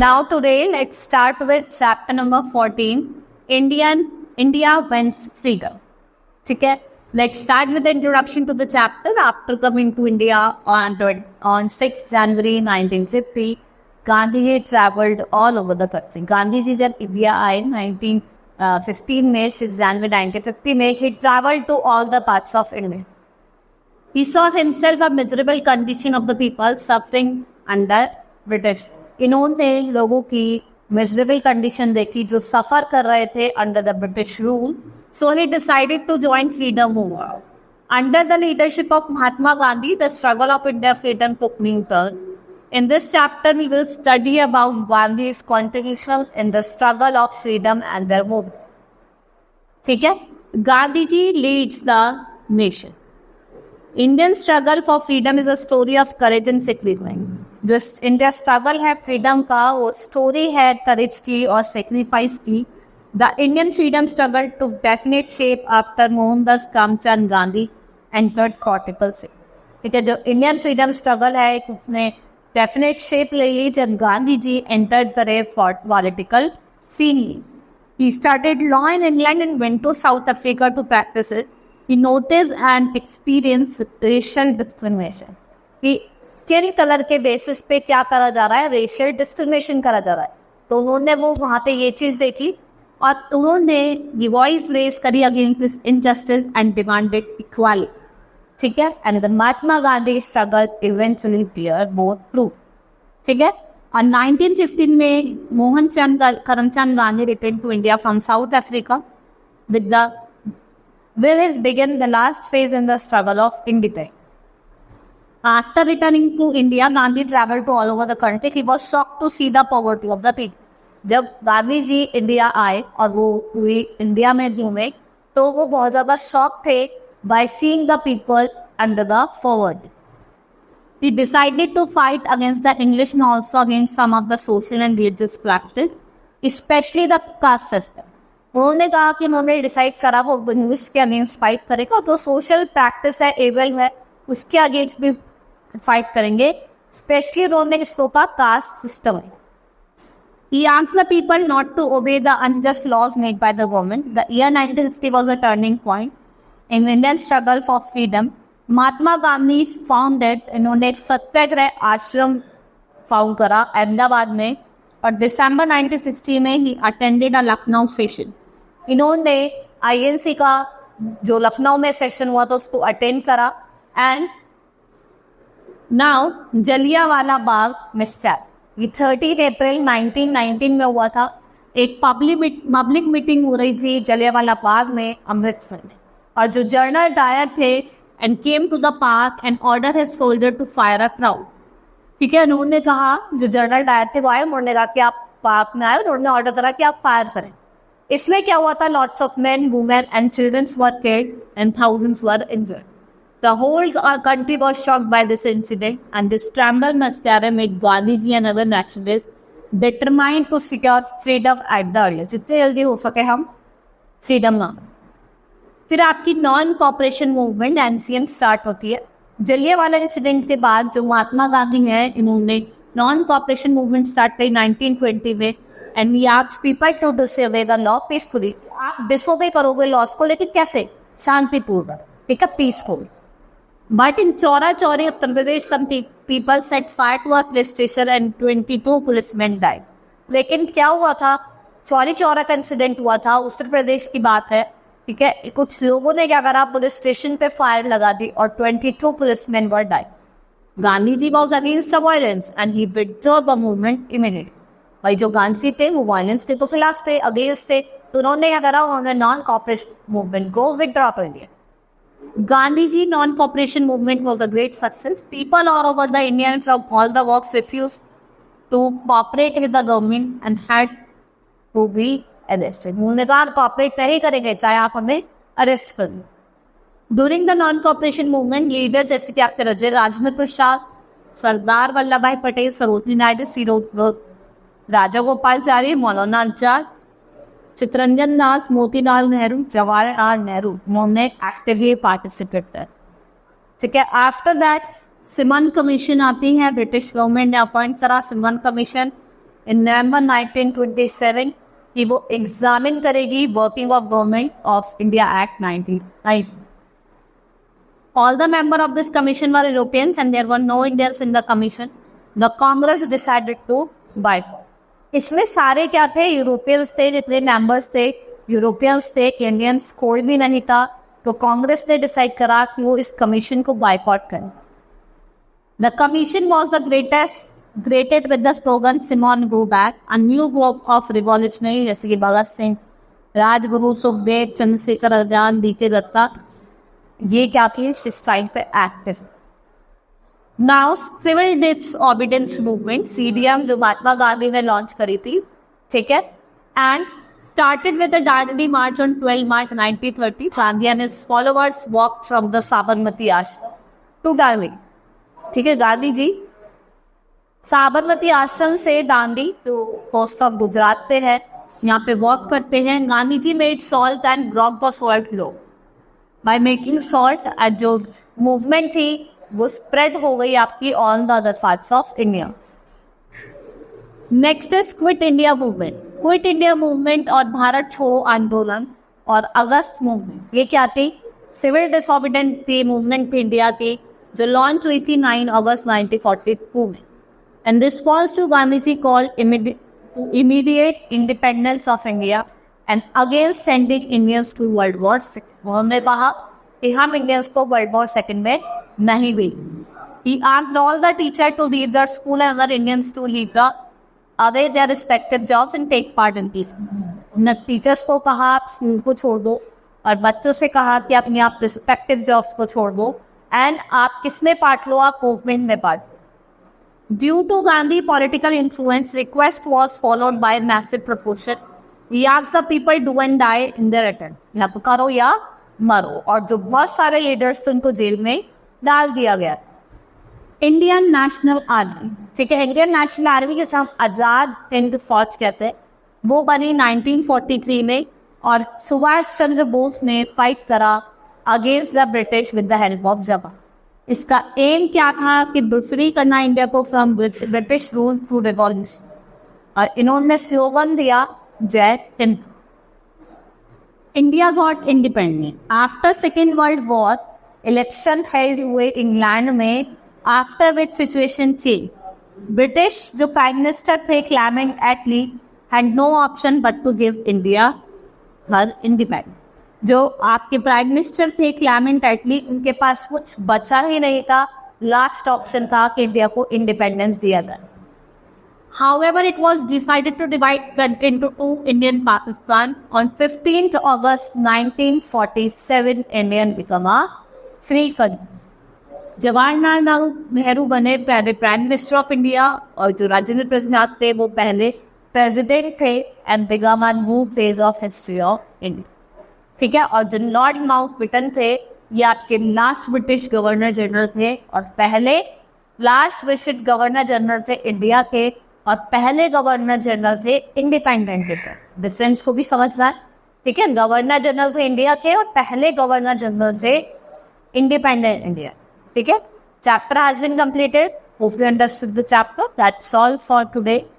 Now today let's start with chapter number 14, India wins freedom. ठीक है, let's start with the introduction to the chapter. After coming to India on 6th January 1950, Gandhiji traveled all over the country. Gandhiji जब India आए 1915 में 6 January 1950 में, he traveled to all the parts of India. He saw himself a miserable condition of the people suffering under British. इन्होंने लोगों की miserable condition देखी जो सफर कर रहे थे under the British rule. So he decided to join freedom movement. Under the leadership of Mahatma Gandhi the struggle of India freedom took new turn. In this chapter we will study about Gandhi's contribution in the struggle of freedom and their movement. ठीक है, Gandhi ji leads the nation. Indian struggle for freedom is a story of courage and sacrifice. जो India struggle है freedom का, वो story है courage की और sacrifice की. The Indian freedom struggle to definite shape after Mohandas Karamchand Gandhi entered political scene. ठीक है, जो इंडियन फ्रीडम स्ट्रगल है उसने डेफिनेट शेप ले ली जब गांधी जी एंटर्ड करे political scene. He started law in England and went to South Africa to practise it. He notice and experience racial discrimination कि स्किन कलर के बेसिस पे क्या करा जा रहा है, रेशियल डिस्क्रिमिनेशन करा जा रहा है. तो उन्होंने वो वहाँ पे ये चीज़ देखी और उन्होंने वॉइस रेज करी against this injustice and demanded equality. ठीक है, and the Mahatma Gandhi struggle eventually bear both fruit. ठीक है, और 1915 में Karamchand Gandhi return to India from South Africa with his begin the last phase in the struggle of independence. After returning to India, Gandhi traveled to all over the country. He was shocked to see the poverty of the people. जब गांधी जी India आए और वो पूरी India में घूमे तो वो बहुत ज़्यादा शॉक थे by seeing the people under the poverty. He decided to fight against the English and also against some of the social and religious practices, especially the caste system. उन्होंने कहा कि उन्होंने डिसाइड करा वो इंग्लिश के against fight करेगा और जो सोशल प्रैक्टिस है एवल है उसके अगेंस्ट भी फाइट करेंगे. स्पेशली उन्होंने इसको कहा कास्ट सिस्टम है. He asked the people not to obey the unjust laws made by the government. The year 1950 was a turning point in Indian struggle for freedom. Mahatma Gandhi founded, इन्होंने एक सत्याग्रह आश्रम found करा अहमदाबाद में और दिसंबर 1960 में he attended a Lucknow session. इन्होंने INC का जो लखनऊ में सेशन हुआ था उसको अटेंड करा. And now Jallianwala Bagh mister, ये 13 अप्रैल 1919 में हुआ था. एक पब्लिक मीटिंग हो रही थी जलियांवाला बाग में अमृतसर में और जो जनरल डायर थे and came to the park and order his soldier to fire a crowd. ठीक है, उन्होंने कहा जो जनरल डायर थे वो आए, उन्होंने कहा कि आप पार्क में आए, उन्होंने ऑर्डर करा कि आप फायर करें. इसमें क्या हुआ था, lots of men women and childrens were killed and thousands were injured. The whole country was shocked by this incident and this terrible massacre made Gandhiji and other nationalist determined to secure freedom at the earliest. जितने जल्दी हो सके हम freedom ना. फिर आपकी non cooperation movement NCM start होती है. जलियांवाला इंसिडेंट के बाद जो महात्मा गांधी हैं इन्होंने नॉन कॉपरेशन मूवमेंट स्टार्ट करी 1920 में. And he asked people to disobey the law peacefully. आप डिसोबे करोगे लॉस को, लेकिन कैसे, शांतिपूर्वक. ठीक है, peaceful. But in Chaura Chauri Uttar Pradesh some people set fire to a police station and 22 policeman died. लेकिन क्या हुआ था, चौरी चौरा का इंसिडेंट हुआ था, उत्तर प्रदेश की बात है. ठीक है, कुछ लोगों ने क्या करा, पुलिस स्टेशन पे फायर लगा दी और 22 policeman were died. Gandhi ji was against violence and he withdraw the movement immediately. भाई जो गांधी थे वो वायलेंस के तो खिलाफ थे, अगेंस्ट थे, तो उन्होंने क्या करा, उन्होंने नॉन कॉपरेशन मूवमेंट को विथड्रॉ कर दिया. Gandhi ji non cooperation movement was a great success. People all over the India from all the works refuse to cooperate with the government and had to be arrested. उन्होंने कहा cooperate नहीं करेंगे चाहे आप हमें अरेस्ट कर लो. During the non cooperation movement leader जैसे कि आपके राजेंद्र प्रसाद, सरदार वल्लभ भाई पटेल, सरोजिनी नायडू, राजा गोपालाचारी, मौलाना आजाद, चित्तरंजन दास, मोतीलाल नेहरू, जवाहरलाल नेहरू, उन्होंने एक्टिवली पार्टिसिपेट किया. ठीक है, आफ्टर दैट सिमन कमीशन आती है, ब्रिटिश गवर्नमेंट ने अपॉइंट करा सिमन कमीशन इन नवंबर 1927 कि वो एग्जामिन करेगी working of government of India act 1990. All the members of this commission were Europeans and there were no Indians in the commission. The Congress decided to boycott. इसमें सारे क्या थे? Europeans थे. जितने मेंबर्स थे यूरोपियंस थे, Indians कोई भी नहीं था. तो कांग्रेस ने डिसाइड करा कि वो इस कमीशन को बायकॉट करें. The commission was the created with the slogan Simon Go Back, a new group of revolutionary जैसे कि भगत सिंह, राजगुरु, सुखदेव, चंद्रशेखर आजाद, बीके दत्ता, ये क्या थे इस टाइम पे active. Now civil disobedience movement CDM जो महात्मा गांधी ने लॉन्च करी थी, ठीक है, and started with a Dandi march on 12 March 1930. Gandhi and his followers walked from the Sabarmati ashram to Delhi. ठीक है, गांधी जी साबरमती आश्रम से दांडी जो कोस्ट ऑफ गुजरात पे है, यहाँ पे वॉक करते हैं. Gandhi ji made salt and broke the salt law. By making salt जो मूवमेंट थी वो स्प्रेड हो गई आपकी on the other parts of India. Next is quit India movement. Quit India movement और भारत छोड़ो आंदोलन और अगस्त मूवमेंट, ये क्या थी? सिविल डिसओबीडियंट थी मूवमेंट थी इंडिया की जो लॉन्च हुई थी 9 अगस्त 1942 में. In response to Gandhi ji call immediate independence of India and against sending Indians to world war second. उन्होंने कहा कि हम इंडियंस को वर्ल्ड वॉर सेकेंड में नहीं भेजेंगे. He asked all the teachers to leave their school and other Indians to leave their respective jobs and take part in peace. उन्होंने teachers को कहा आप स्कूल को छोड़ दो और बच्चों से कहा कि अपनी आप रिस्पेक्टिव जॉब्स को छोड़ दो एंड आप किस में पार्ट लो? आप मूवमेंट में part. Due to Gandhi political influence request was followed by massive proportion. He asked the people do and die in their attempt. या तो करो या मरो. और जो बहुत सारे लीडर्स थे उनको जेल में डाल दिया गया. इंडियन नेशनल आर्मी, ठीक है, इंडियन नेशनल आर्मी जिसे हम आज़ाद हिंद फौज कहते हैं, वो बनी 1943 में और सुभाष चंद्र बोस ने फाइट करा against the British with the help of जवान. इसका एम क्या था कि फ्री करना इंडिया को from British rule through revolution. और इन्होंने स्लोगन दिया Jai Hind. India got independent after second world war. Election held हुए इंग्लैंड में after which situation change. British जो प्राइम मिनिस्टर थे Clement Attlee had no option but to give India her independence. जो आपके prime minister थे Clement Attlee, उनके पास कुछ बचा ही नहीं था. लास्ट ऑप्शन था कि इंडिया को इंडिपेंडेंस दिया जाए. However, it was decided to divide into two Indian Pakistan. On 15th August 1947, Indian became a free country. Jawaharlal Nehru बने पहले प्राइम मिनिस्टर ऑफ इंडिया और जो राजेंद्र प्रसाद थे वो पहले प्रेसिडेंट थे and become a new phase of history of India. ठीक है, और जो लॉर्ड माउंटबेटन थे ये आपके लास्ट ब्रिटिश गवर्नर जनरल थे और पहले लास्ट ब्रिटिश गवर्नर जनरल थे इंडिया के और पहले गवर्नर जनरल थे इंडिपेंडेंट के. डिफरेंस को भी समझना है. ठीक है, गवर्नर जनरल थे इंडिया के और पहले गवर्नर जनरल थे इंडिपेंडेंट इंडिया. ठीक है, chapter has been completed. Hope you understood the chapter. That's all for today.